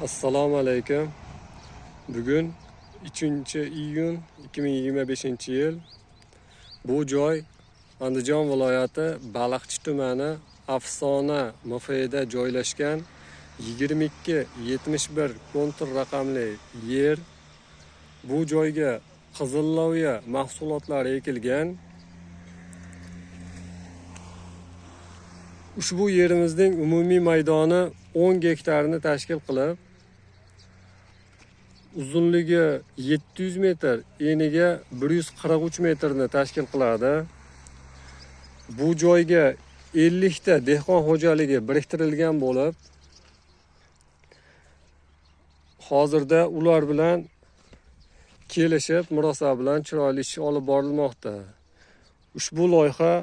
Assalomu alaykum. Bugun 3-iyun 2025-yil. Bu joy Andijon viloyati Baliqchi tumani Afsona MFida joylashgan 2271 kontur raqamli yer. Bu joyga qizilloviya mahsulotlari ekilgan. Ushbu yerimizning umumiy maydoni 10 gektarni tashkil qilib, uzunligi 700 metr, eniga 143 metrni tashkil qiladi. Bu joyga 50 ta dehqon xo'jaligi biriktirilgan bo'lib, hozirda ular bilan kelishib, murosa bilan chiroyli ish olib borilmoqda. Ushbu loyiha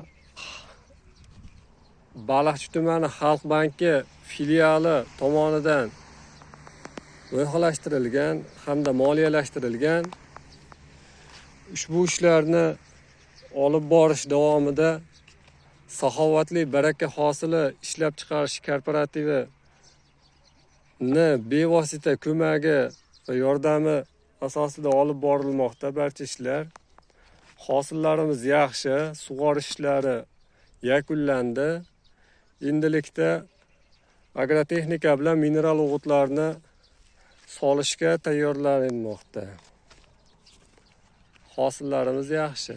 Baliqchi tumani Xalq banki filiali tomonidan loyihalashtirilgan hamda moliyalashtirilgan. Ushbu ishlarni olib borish davomida Saxovatli baraka hosili ishlab chiqarish korporativi bevosita ko'magi va yordami asosida olib borilmoqda barcha ishlar. Hosillarimiz yaxshi, sug'orish ishlari yakunlandi. Endilikda agrotexnika bilan mineral o'g'itlarni solishga tayyorlanmoqda. Hosillarimiz yaxshi.